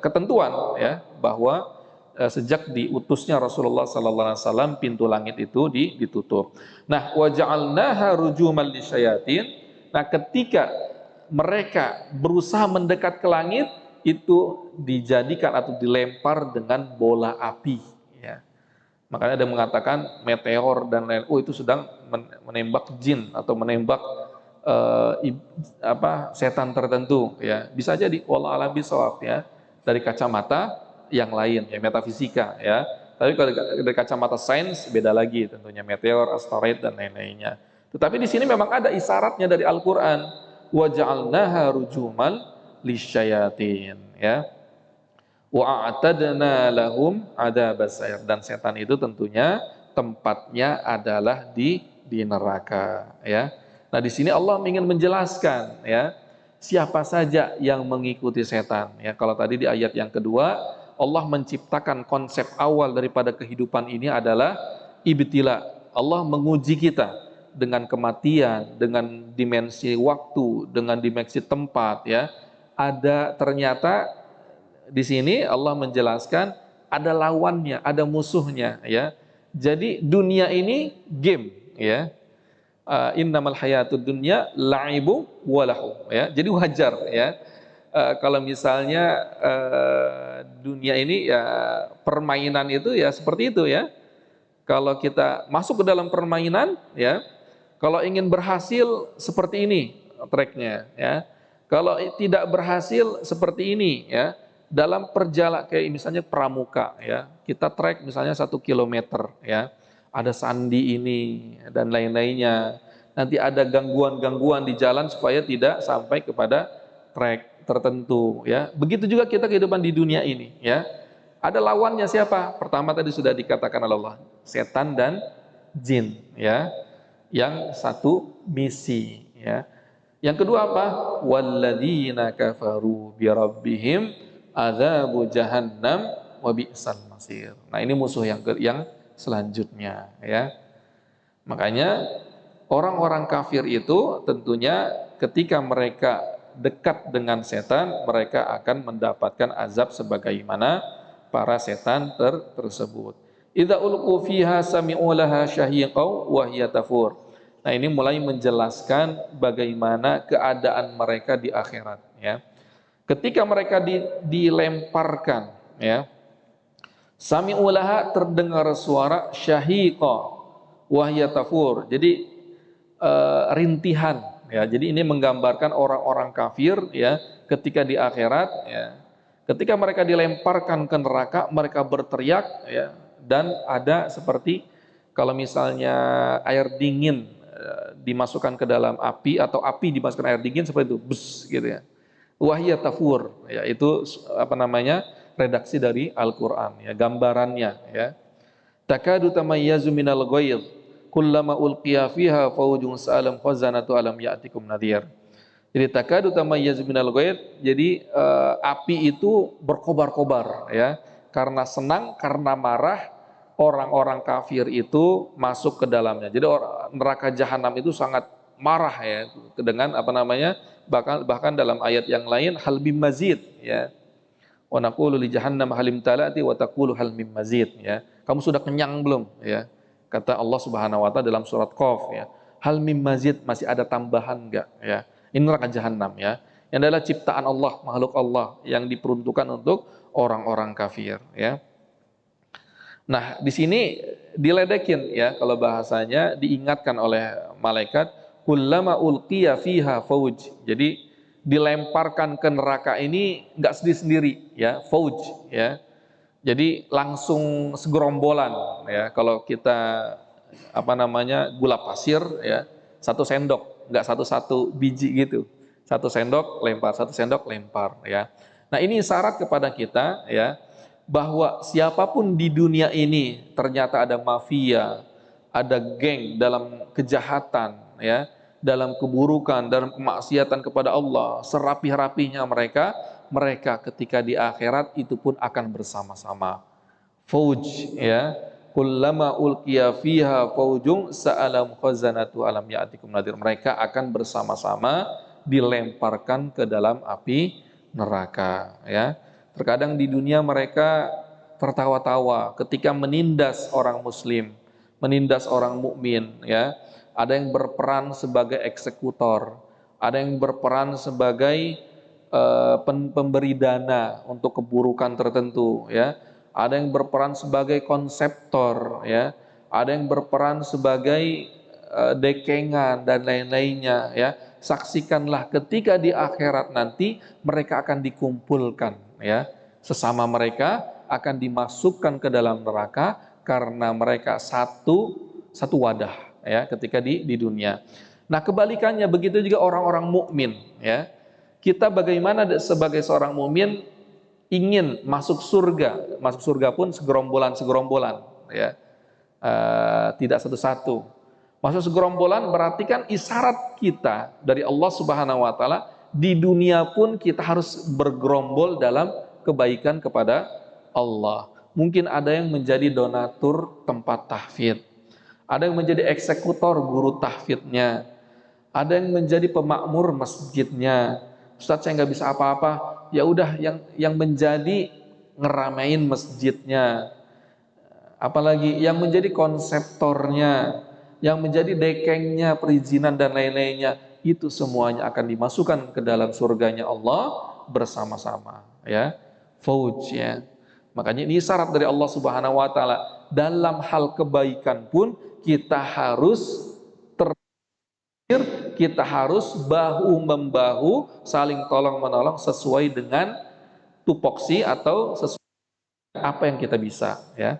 [SPEAKER 1] ketentuan ya, bahwa sejak diutusnya Rasulullah sallallahu alaihi wasallam pintu langit itu ditutup. Nah, wa ja'alnaha rujuman lisyayatin. Nah, ketika mereka berusaha mendekat ke langit, itu dijadikan atau dilempar dengan bola api ya. Makanya ada mengatakan meteor dan lain, itu sedang menembak jin atau menembak setan tertentu ya. Bisa jadi wallahu a'lam bishawab ya, dari kacamata yang lain ya, metafisika ya. Tapi kalau dari kacamata sains beda lagi tentunya, meteor, asteroid dan lain-lainnya. Tetapi di sini memang ada isyaratnya dari Al-Qur'an, wa ja'alnaha rujuman lisyayatin ya. Wa a'tadna lahum adzabas sa'ir, dan setan itu tentunya tempatnya adalah di neraka ya. Nah, di sini Allah ingin menjelaskan ya, siapa saja yang mengikuti setan ya. Kalau tadi di ayat yang kedua Allah menciptakan konsep awal daripada kehidupan ini adalah ibtila. Allah menguji kita dengan kematian, dengan dimensi waktu, dengan dimensi tempat ya. Ada ternyata di sini Allah menjelaskan ada lawannya, ada musuhnya ya. Jadi dunia ini game ya. Innamal hayatud dunya la'ibu walahu ya. Jadi wajar ya. Kalau misalnya dunia ini ya permainan itu ya seperti itu ya. Kalau kita masuk ke dalam permainan ya, kalau ingin berhasil seperti ini tracknya ya. Kalau tidak berhasil seperti ini ya. Dalam perjalanan kayak misalnya pramuka ya, kita trek misalnya 1 kilometer ya, ada sandi ini dan lain-lainnya. Nanti ada gangguan-gangguan di jalan supaya tidak sampai kepada trek tertentu ya. Begitu juga kita kehidupan di dunia ini ya. Ada lawannya siapa? Pertama tadi sudah dikatakan oleh Allah, setan dan jin ya. Yang satu misi ya. Yang kedua apa? Walladzina kafaru bi rabbihim adzabu jahannam wa bi'sal masir. Nah, ini musuh yang selanjutnya ya. Makanya orang-orang kafir itu tentunya ketika mereka dekat dengan setan, mereka akan mendapatkan azab sebagaimana para setan tersebut. Idza ulqu fiha sami'u laha syahiqau wa hiya tafur. Nah, ini mulai menjelaskan bagaimana keadaan mereka di akhirat ya. Ketika mereka dilemparkan ya, sami'u laha, terdengar suara syahiqa wa hiya tafur. Jadi rintihan ya. Jadi ini menggambarkan orang-orang kafir ya, ketika di akhirat ya. Ketika mereka dilemparkan ke neraka, mereka berteriak ya, dan ada seperti kalau misalnya air dingin dimasukkan ke dalam api atau api dimasukkan air dingin seperti itu, bus gitu ya. Wahya tafur, ya itu redaksi dari Al-Qur'an ya, gambarannya ya. Takadu tamayyazu minal ghayz kullama ulqiya fiha fawjun sa'alam khazanatu alam ya'tikum nadhir. Jadi takadu tamayyazu minal ghayz, jadi api itu berkobar-kobar ya. Karena senang, karena marah, orang-orang kafir itu masuk ke dalamnya. Jadi neraka jahanam itu sangat marah ya, dengan bahkan dalam ayat yang lain hal mim mazid ya. Wa naqulu li jahannam halim talati wa taqulu hal mim mazid ya. Kamu sudah kenyang belum ya? Kata Allah Subhanahu wa taala dalam surat Qaf ya. Hal mim mazid, masih ada tambahan enggak ya? Ini neraka jahanam ya. Yang adalah ciptaan Allah, makhluk Allah yang diperuntukkan untuk orang-orang kafir ya. Nah, di sini diledekin ya, kalau bahasanya diingatkan oleh malaikat, kullama ulqiya fiha fauj. Jadi dilemparkan ke neraka ini nggak sendiri-sendiri ya, fauj ya. Jadi langsung segerombolan ya. Kalau kita gula pasir ya, satu sendok, nggak satu-satu biji gitu. Satu sendok lempar, satu sendok lempar ya. Nah, ini syarat kepada kita ya, bahwa siapapun di dunia ini ternyata ada mafia, ada geng dalam kejahatan ya, dalam keburukan, dalam kemaksiatan kepada Allah, serapih-rapihnya mereka, mereka ketika di akhirat itu pun akan bersama-sama. Fauj ya, kullama ulqiya fiha faujun sa'alam khazanatu alam ya'tikum nadir. Mereka akan bersama-sama dilemparkan ke dalam api neraka ya. Terkadang di dunia mereka tertawa-tawa ketika menindas orang muslim, menindas orang mukmin ya. Ada yang berperan sebagai eksekutor, ada yang berperan sebagai pemberi dana untuk keburukan tertentu ya. Ada yang berperan sebagai konseptor ya, ada yang berperan sebagai dekengan dan lain-lainnya ya. Saksikanlah ketika di akhirat nanti mereka akan dikumpulkan ya, sesama mereka akan dimasukkan ke dalam neraka karena mereka satu wadah ya ketika di dunia. Nah, kebalikannya begitu juga orang-orang mukmin ya. Kita bagaimana sebagai seorang mukmin ingin masuk surga pun segerombolan ya, tidak satu-satu. Masuk segerombolan berarti kan isyarat kita dari Allah Subhanahu Wa Taala, di dunia pun kita harus bergerombol dalam kebaikan kepada Allah. Mungkin ada yang menjadi donatur tempat tahfidz, ada yang menjadi eksekutor guru tahfidznya, ada yang menjadi pemakmur masjidnya. Ustadz, saya nggak bisa apa-apa, ya udah yang menjadi ngeramein masjidnya, apalagi yang menjadi konseptornya, yang menjadi dekengnya perizinan dan lain-lainnya, itu semuanya akan dimasukkan ke dalam surganya Allah bersama-sama ya, fauj ya. Makanya ini syarat dari Allah Subhanahu Wa Taala, dalam hal kebaikan pun kita harus kita harus bahu membahu, saling tolong menolong sesuai dengan tupoksi atau sesuai apa yang kita bisa ya.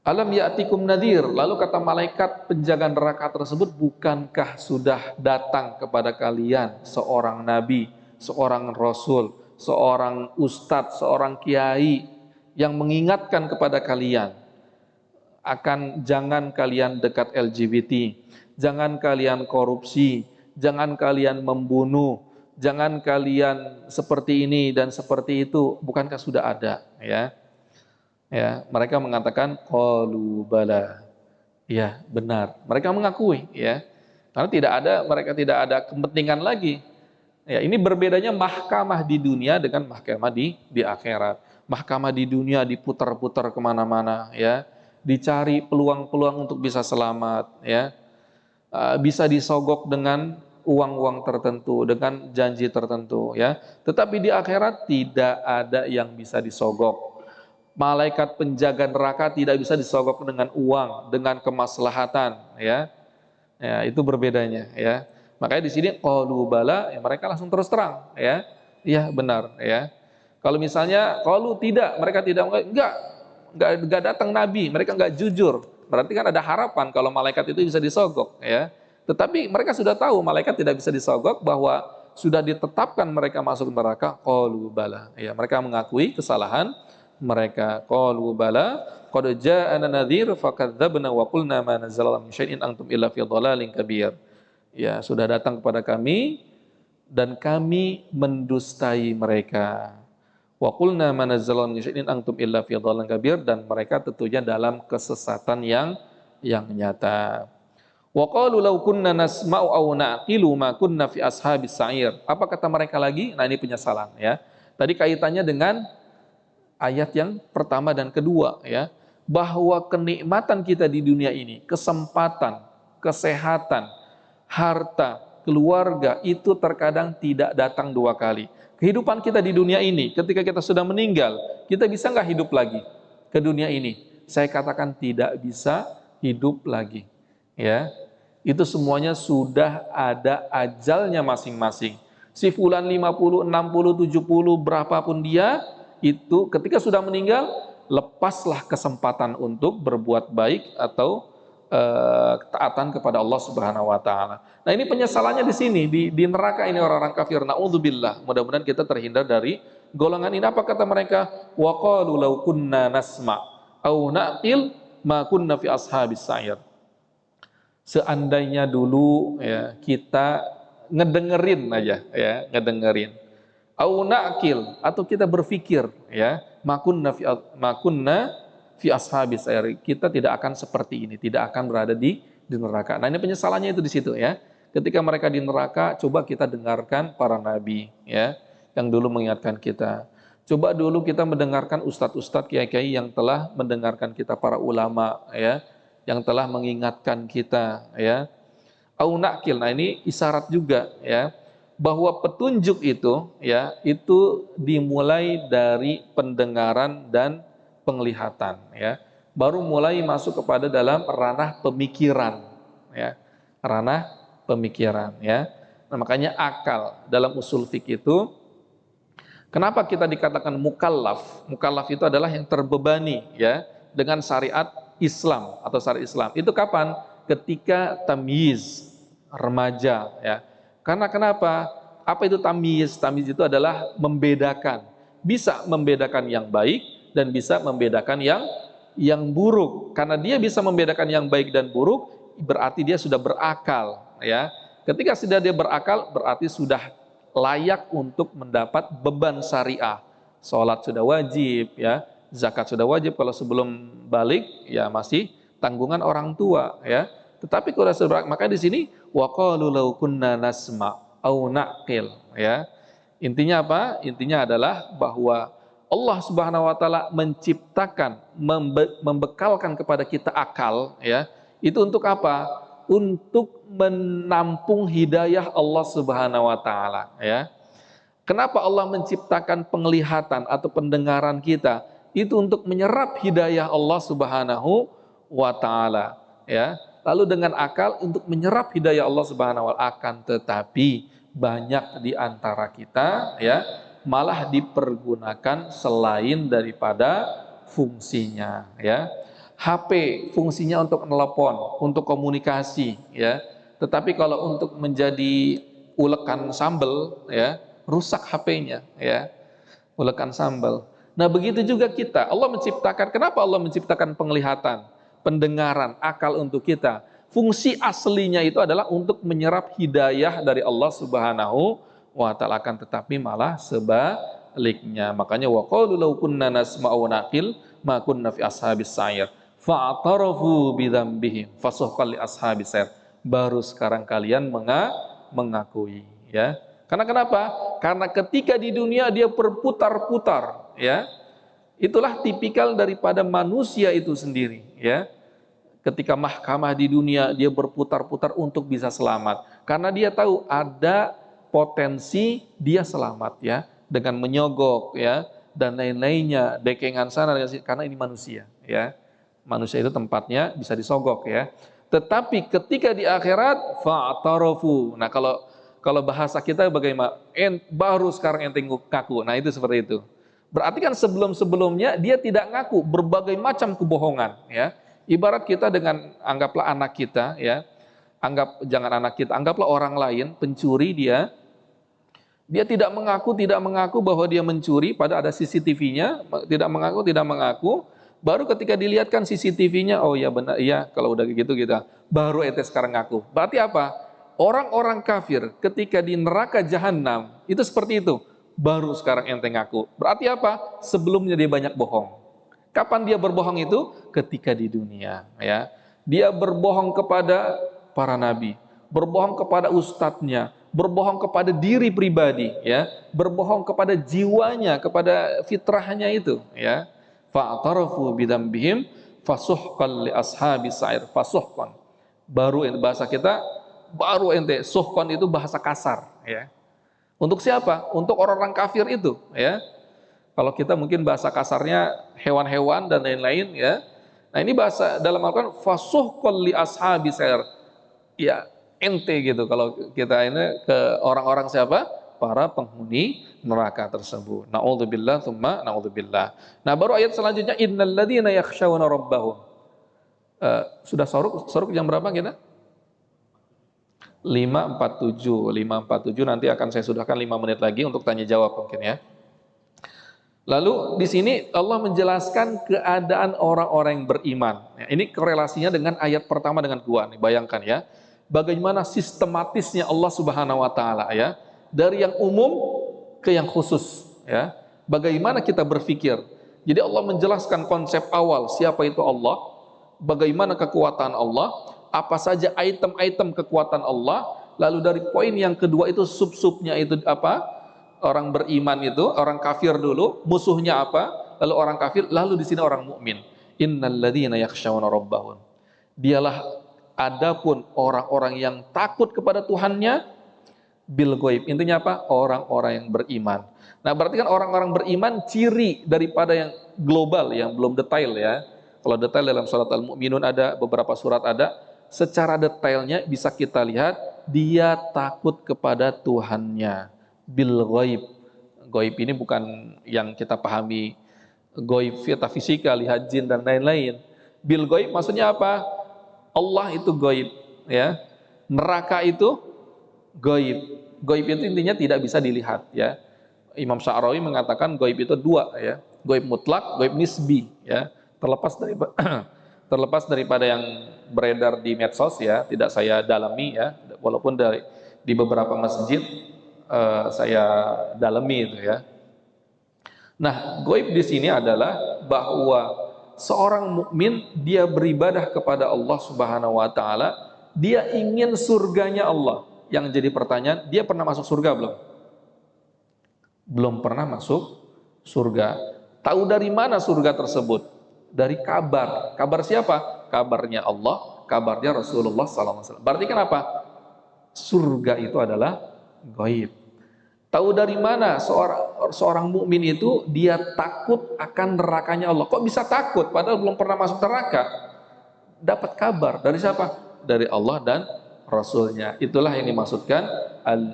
[SPEAKER 1] Alam ya'tikum nadir, lalu kata malaikat penjaga neraka tersebut, bukankah sudah datang kepada kalian seorang nabi, seorang rasul, seorang ustadz, seorang kiai yang mengingatkan kepada kalian akan jangan kalian dekat LGBT, jangan kalian korupsi, jangan kalian membunuh, jangan kalian seperti ini dan seperti itu. Bukankah sudah ada ya? Ya, mereka mengatakan qalu bala. Ya, benar. Mereka mengakui ya. Karena mereka tidak ada kepentingan lagi. Ya, ini berbedanya mahkamah di dunia dengan mahkamah di akhirat. Mahkamah di dunia diputar-putar kemana-mana ya, dicari peluang-peluang untuk bisa selamat ya, bisa disogok dengan uang-uang tertentu, dengan janji tertentu ya. Tetapi di akhirat tidak ada yang bisa disogok. Malaikat penjaga neraka tidak bisa disogok dengan uang, dengan kemaslahatan ya. Ya, itu berbedanya ya. Makanya di sini qalu bala, ya mereka langsung terus terang ya. Iya benar ya. Kalau misalnya qalu tidak, mereka tidak, enggak datang nabi, mereka enggak jujur. Berarti kan ada harapan kalau malaikat itu bisa disogok ya. Tetapi mereka sudah tahu malaikat tidak bisa disogok, bahwa sudah ditetapkan mereka masuk neraka. Qalu bala. Ya, mereka mengakui kesalahan mereka. Qalu bala qad ja'ana nadhir fakadzdzabna wa qulna ma nazzala min syai'in antum illa fi dhalalin kabir. Ya, sudah datang kepada kami dan kami mendustai mereka. Wa qulna ma nazzala min syai'in antum illa fi dhalalin kabir, dan mereka tentunya dalam kesesatan yang nyata. Wa qalu law kunna nasma'u aw naqilu ma kunna fi ashabis sa'ir. Apa kata mereka lagi? Nah, ini penyesalan ya. Tadi kaitannya dengan ayat yang pertama dan kedua ya, bahwa kenikmatan kita di dunia ini, kesempatan, kesehatan, harta, keluarga itu terkadang tidak datang dua kali. Kehidupan kita di dunia ini, ketika kita sudah meninggal, kita bisa nggak hidup lagi ke dunia ini? Saya katakan tidak bisa hidup lagi. Ya, Itu semuanya sudah ada ajalnya masing-masing. Si fulan 50, 60, 70, berapapun dia, itu ketika sudah meninggal, lepaslah kesempatan untuk berbuat baik atau ketaatan kepada Allah Subhanahu wa taala. Nah, ini penyesalannya di sini di neraka ini orang-orang kafir. Naudzubillah. Mudah-mudahan kita terhindar dari golongan ini. Apa kata mereka? Wa qalu law kunna nasma' au naqil ma kunna fi ashabis sa'ir. Seandainya dulu ya kita ngedengerin aja ya, ngedengerin. Au naqil, atau kita berpikir ya, makunna fi ashabis sa'ir. Kita tidak akan seperti ini, tidak akan berada di neraka. Nah, ini penyesalannya itu di situ ya. Ketika mereka di neraka, coba kita dengarkan para nabi ya, yang dulu mengingatkan kita. Coba dulu kita mendengarkan ustadz-ustadz, kiai-kiai yang telah mendengarkan kita, para ulama ya, yang telah mengingatkan kita ya. Au naqil. Nah, ini isyarat juga ya, bahwa petunjuk itu ya, itu dimulai dari pendengaran dan penglihatan ya. Baru mulai masuk kepada dalam ranah pemikiran ya. Ranah pemikiran ya. Nah, makanya akal dalam usul fikih itu, kenapa kita dikatakan mukallaf? Mukallaf itu adalah yang terbebani ya dengan syariat Islam atau syariat Islam. Itu kapan? Ketika tamyiz, remaja ya. Karena kenapa? Apa itu tamyiz? Tamyiz itu adalah membedakan. Bisa membedakan yang baik dan bisa membedakan yang buruk. Karena dia bisa membedakan yang baik dan buruk, berarti dia sudah berakal ya. Ketika sudah dia berakal, berarti sudah layak untuk mendapat beban syariah. Sholat sudah wajib ya, zakat sudah wajib, kalau sebelum balik ya masih tanggungan orang tua ya. Tetapi kalau sudah, maka di sini wa qalu law kunna nasma au naqil ya. Intinya apa? Intinya adalah bahwa Allah Subhanahu wa taala menciptakan, membekalkan kepada kita akal ya. Itu untuk apa? Untuk menampung hidayah Allah Subhanahu wa taala ya. Kenapa Allah menciptakan penglihatan atau pendengaran kita? Itu untuk menyerap hidayah Allah Subhanahu wa taala ya. Lalu dengan akal untuk menyerap hidayah Allah Subhanahu wa taala. Akan tetapi banyak di antara kita ya malah dipergunakan selain daripada fungsinya ya. HP fungsinya untuk telepon, untuk komunikasi ya. Tetapi kalau untuk menjadi ulekan sambal ya, rusak HP-nya ya. Ulekan sambal. Nah, begitu juga kita. Allah menciptakan, kenapa Allah menciptakan penglihatan, pendengaran, akal untuk kita? Fungsi aslinya itu adalah untuk menyerap hidayah dari Allah Subhanahu wa taala, akan tetapi malah sebaliknya. Makanya wa qalu law kunna nasma'u naqil ma kunna fi ashabis sa'ir fa'tarafu bidzambihim fasuhqal li ashabis sa'ir. Baru sekarang kalian mengakui ya. Karena kenapa? Karena ketika di dunia dia berputar-putar ya. Itulah tipikal daripada manusia itu sendiri ya. Ketika mahkamah di dunia dia berputar-putar untuk bisa selamat. Karena dia tahu ada potensi dia selamat ya, dengan menyogok ya dan lain-lainnya, dekengan sana, karena ini manusia ya. Manusia itu tempatnya bisa disogok ya. Tetapi ketika di akhirat fa'tarafu. Nah, kalau bahasa kita bagaimana? Baru sekarang ente ngaku. Nah, itu seperti itu. Berarti kan sebelum-sebelumnya dia tidak ngaku berbagai macam kebohongan ya. Ibarat kita dengan, anggaplah anak kita ya. Jangan anak kita, anggaplah orang lain pencuri, dia tidak mengaku bahwa dia mencuri, pada ada CCTV-nya, tidak mengaku. Baru ketika dilihatkan CCTV-nya, oh ya benar, iya kalau udah gitu kita, baru ente sekarang ngaku. Berarti apa? Orang-orang kafir ketika di neraka jahanam itu seperti itu. Baru sekarang ente ngaku. Berarti apa? Sebelumnya dia banyak bohong. Kapan dia berbohong itu? Ketika di dunia ya. Dia berbohong kepada para nabi, berbohong kepada ustadznya, berbohong kepada diri pribadi ya, berbohong kepada jiwanya, kepada fitrahnya itu ya. Fa'tarafu bidzambihim fasuhqan li ashabis sa'ir. Fasuhqan. Baru bahasa kita, baru ente, suhqan itu bahasa kasar ya. Untuk siapa? Untuk orang-orang kafir itu ya. Kalau kita mungkin bahasa kasarnya hewan-hewan dan lain-lain ya. Nah, ini bahasa dalam Al-Qur'an fasuhqan li ashabis sa'ir. ya ente gitu kalau kita ini ke orang-orang siapa? Para penghuni neraka tersebut. Na'udzubillah tsumma na'udzubillah. Nah, baru ayat selanjutnya innal ladzina yakhshawna rabbahum. Sudah soruk jam berapa kita? 5.47 nanti akan saya sudahkan 5 menit lagi untuk tanya jawab mungkin ya. Lalu di sini Allah menjelaskan keadaan orang-orang yang beriman. Ya, ini korelasinya dengan ayat pertama dengan gua nih, bayangkan ya. Bagaimana sistematisnya Allah Subhanahu wa taala ya, dari yang umum ke yang khusus ya. Bagaimana kita berpikir. Jadi Allah menjelaskan konsep awal siapa itu Allah, bagaimana kekuatan Allah, apa saja item-item kekuatan Allah, lalu dari poin yang kedua itu sub-subnya itu apa? Orang beriman itu, orang kafir dulu, musuhnya apa? Lalu orang kafir, lalu di sini orang mukmin. Innalladzina yakhshawna rabbahum. Dialah adapun orang-orang yang takut kepada Tuhannya bil ghaib. Intinya apa? Orang-orang yang beriman. Nah, berarti kan orang-orang beriman ciri daripada yang global, yang belum detail ya. Kalau detail dalam surat Al-Mu'minun ada, beberapa surat ada, secara detailnya bisa kita lihat dia takut kepada Tuhannya. Bil ghaib. Ghaib ini bukan yang kita pahami ghaib fisika, lihat jin dan lain-lain. Bil ghaib maksudnya apa? Allah itu ghaib ya. Neraka itu ghaib. Ghaib itu intinya tidak bisa dilihat ya. Imam Sya'rawi mengatakan ghaib itu dua ya. Ghaib mutlak, ghaib nisbi ya. Terlepas daripada yang beredar di medsos ya, tidak saya dalami ya, walaupun di beberapa masjid saya dalami itu ya. Nah, ghaib di sini adalah bahwa seorang mukmin dia beribadah kepada Allah Subhanahu wa taala, dia ingin surganya Allah. Yang jadi pertanyaan, dia pernah masuk surga belum? Belum pernah masuk surga. Tahu dari mana surga tersebut? Dari kabar. Kabar siapa? Kabarnya Allah, kabarnya Rasulullah SAW. Berarti kenapa? Surga itu adalah ghaib. Tahu dari mana seorang mukmin itu dia takut akan nerakanya Allah? Kok bisa takut padahal belum pernah masuk neraka? Dapat kabar dari siapa? Dari Allah dan Rasulnya. Itulah yang dimaksudkan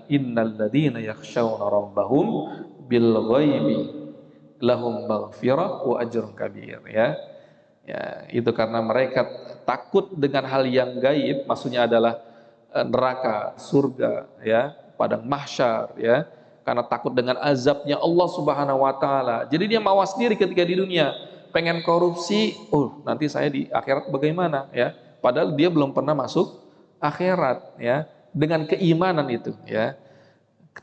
[SPEAKER 1] innal ladzina yakhshawna rabbahum bil ghaibi lahum maghfirah wa ajrun kabir ya. Ya, itu karena mereka takut dengan hal yang gaib, maksudnya adalah neraka, surga ya, padang mahsyar ya. Karena takut dengan azabnya Allah Subhanahu wa taala. Jadi dia mawas diri ketika di dunia, pengen korupsi, nanti saya di akhirat bagaimana ya? Padahal dia belum pernah masuk akhirat ya. Dengan keimanan itu ya.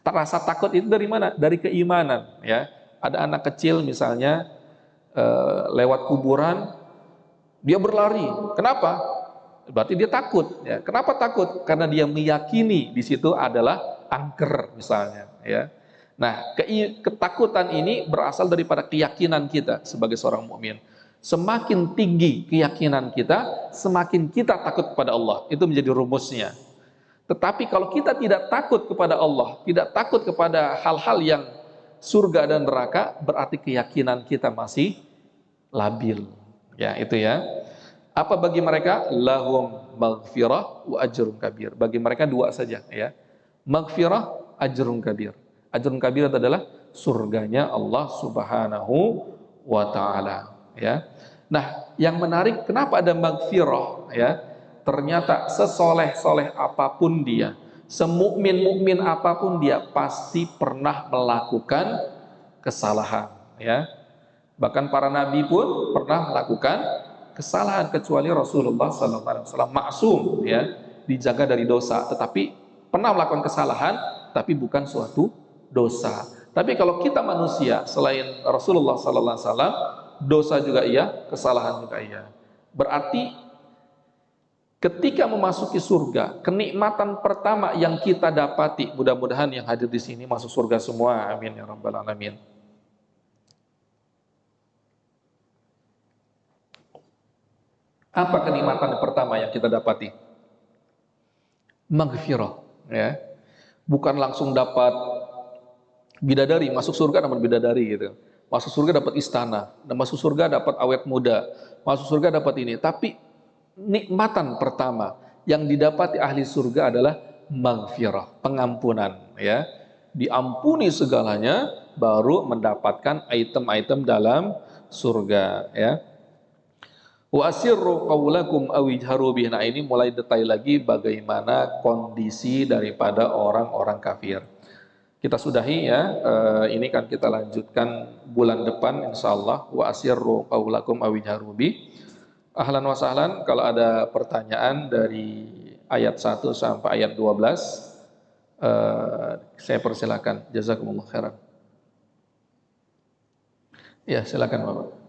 [SPEAKER 1] Rasa takut itu dari mana? Dari keimanan ya. Ada anak kecil misalnya lewat kuburan, dia berlari. Kenapa? Berarti dia takut ya. Kenapa takut? Karena dia meyakini di situ adalah angker misalnya ya. Nah, ketakutan ini berasal daripada keyakinan kita sebagai seorang mukmin. Semakin tinggi keyakinan kita, semakin kita takut kepada Allah. Itu menjadi rumusnya. Tetapi kalau kita tidak takut kepada Allah, tidak takut kepada hal-hal yang surga dan neraka, berarti keyakinan kita masih labil. Ya, itu ya. Apa bagi mereka? Lahum maghfirah wa ajrun kabir. Bagi mereka dua saja ya. Maghfirah, ajrun kabir. Ajrun kabir adalah surganya Allah Subhanahu wa taala ya. Nah, yang menarik kenapa ada maghfirah ya? Ternyata sesoleh-soleh apapun dia, semukmin-mukmin apapun dia pasti pernah melakukan kesalahan ya. Bahkan para nabi pun pernah melakukan kesalahan kecuali Rasulullah SAW maksum ya, dijaga dari dosa, tetapi pernah melakukan kesalahan tapi bukan suatu dosa. Tapi kalau kita manusia selain Rasulullah SAW, dosa juga iya, kesalahan juga iya. Berarti ketika memasuki surga, kenikmatan pertama yang kita dapati, mudah-mudahan yang hadir di sini masuk surga semua, amin ya rabbal alamin. Apa kenikmatan pertama yang kita dapati? Maghfirah ya. Bukan langsung dapat bidadari, masuk surga dapat bidadari gitu. Masuk surga dapat istana, dan masuk surga dapat awet muda, masuk surga dapat ini. Tapi nikmatan pertama yang didapati ahli surga adalah maghfirah, pengampunan, ya. Diampuni segalanya baru mendapatkan item-item dalam surga, ya. Wa asirru qaulakum aw ijharu bih. Nah, ini mulai detail lagi bagaimana kondisi daripada orang-orang kafir. Kita sudahi ya, ini kan kita lanjutkan bulan depan insyaallah. Wa asirru qaulakum aw ijharu bih. Ahlan wa sahlan, kalau ada pertanyaan dari ayat 1 sampai ayat 12, saya persilakan. Jazakumullah khairan. Ya, silakan Bapak.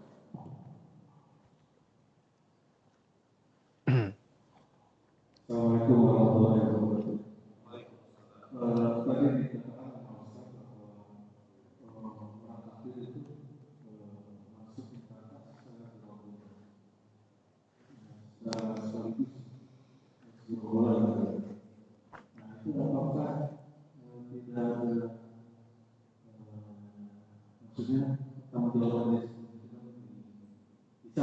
[SPEAKER 2] Assalamualaikum warahmatullahi wabarakatuh. Tadi dikatakan bahwa orang kafir itu masuk neraka secara berbulan. Secara sekaligus berbulan. Nah, itu apakah tidak ada maksudnya tanggung jawabnya bisa?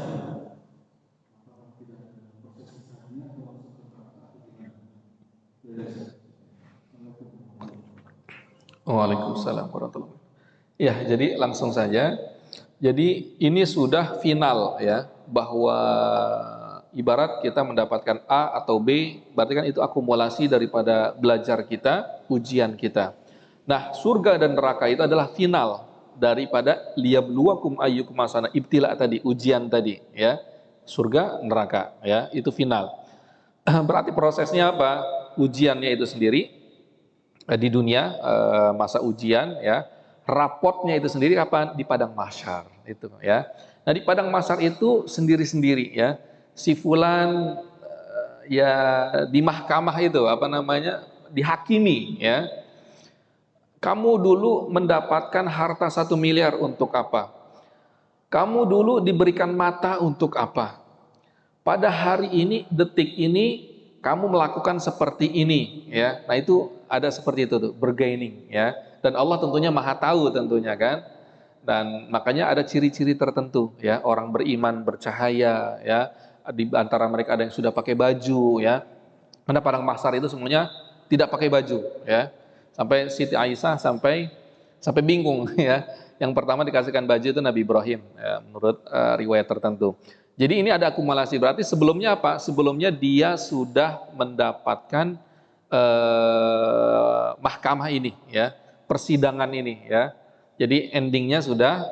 [SPEAKER 1] Waalaikumsalam warahmatullahi wabarakatuh. Ya, jadi langsung saja. Jadi ini sudah final ya, bahwa ibarat kita mendapatkan A atau B, berarti kan itu akumulasi daripada belajar kita, ujian kita. Nah, surga dan neraka itu adalah final daripada liyabluwakum ayyukum ahsanu, ibtila tadi, ujian tadi ya. Surga, neraka ya, itu final. Berarti prosesnya apa? Ujiannya itu sendiri di dunia, masa ujian ya. Rapotnya itu sendiri kapan? Di padang mahsyar itu ya. Nah, di padang mahsyar itu sendiri-sendiri ya. Si fulan ya di mahkamah itu apa namanya? Dihakimi ya. Kamu dulu mendapatkan harta 1 miliar untuk apa? Kamu dulu diberikan mata untuk apa? Pada hari ini, detik ini, kamu melakukan seperti ini, ya. Nah, itu ada seperti itu tuh, bergaining, ya. Dan Allah tentunya Maha tahu tentunya kan. Dan makanya ada ciri-ciri tertentu, ya. Orang beriman bercahaya, ya. Di antara mereka ada yang sudah pakai baju, ya. Karena padang mahsyar itu semuanya tidak pakai baju, ya. Sampai Siti Aisyah sampai bingung, ya. Yang pertama dikasihkan baju itu Nabi Ibrahim, ya, menurut riwayat tertentu. Jadi ini ada akumulasi, berarti sebelumnya apa? Sebelumnya dia sudah mendapatkan mahkamah ini, ya, persidangan ini, ya. Jadi endingnya sudah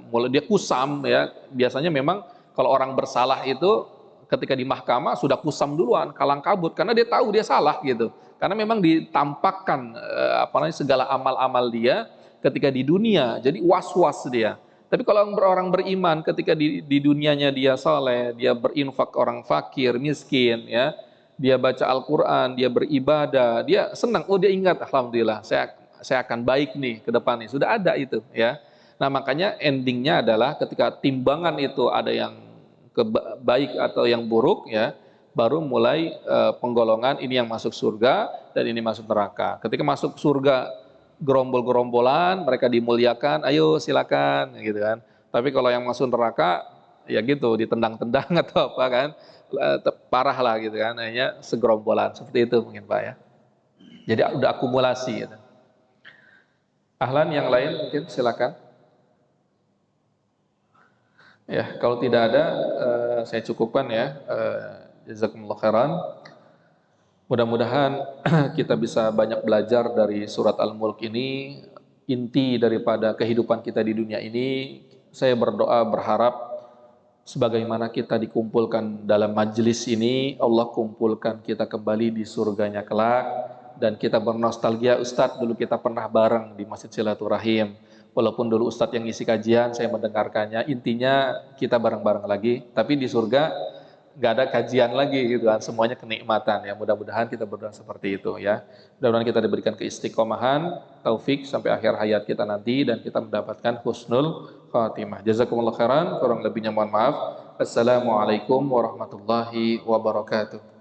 [SPEAKER 1] mulai dia kusam, ya. Biasanya memang kalau orang bersalah itu ketika di mahkamah sudah kusam duluan, kalang kabut, karena dia tahu dia salah gitu. Karena memang ditampakkan apa namanya segala amal-amal dia ketika di dunia, jadi was-was dia. Tapi kalau orang beriman ketika di dunianya dia saleh, dia berinfak orang fakir, miskin, ya, dia baca Al-Quran, dia beribadah, dia senang. Oh, dia ingat, alhamdulillah, saya akan baik nih ke depan nih. Sudah ada itu, ya. Nah, makanya endingnya adalah ketika timbangan itu ada yang baik atau yang buruk, ya, baru mulai penggolongan ini yang masuk surga dan ini masuk neraka. Ketika masuk surga gerombol-gerombolan, mereka dimuliakan, ayo silakan gitu kan. Tapi kalau yang masuk neraka ya gitu, ditendang-tendang atau apa kan, parah lah gitu kan, hanya segerombolan seperti itu mungkin Pak ya. Jadi udah akumulasi gitu. Ahlan yang lain mungkin silakan. Ya, kalau tidak ada saya cukupkan ya. Jazakumullah khairan. Mudah-mudahan kita bisa banyak belajar dari surat Al-Mulk ini. Inti daripada kehidupan kita di dunia ini, saya berdoa berharap sebagaimana kita dikumpulkan dalam majelis ini, Allah kumpulkan kita kembali di surganya kelak. Dan kita bernostalgia, Ustadz dulu kita pernah bareng di Masjid Silaturahim. Walaupun dulu Ustadz yang isi kajian, saya mendengarkannya, intinya kita bareng-bareng lagi. Tapi di surga nggak ada kajian lagi gitu kan, semuanya kenikmatan ya. Mudah-mudahan kita berdoa seperti itu ya. Mudah-mudahan kita diberikan keistiqomahan, taufik sampai akhir hayat kita nanti dan kita mendapatkan husnul khatimah. Jazakumullah khairan, kurang lebihnya mohon maaf. Assalamualaikum warahmatullahi wabarakatuh.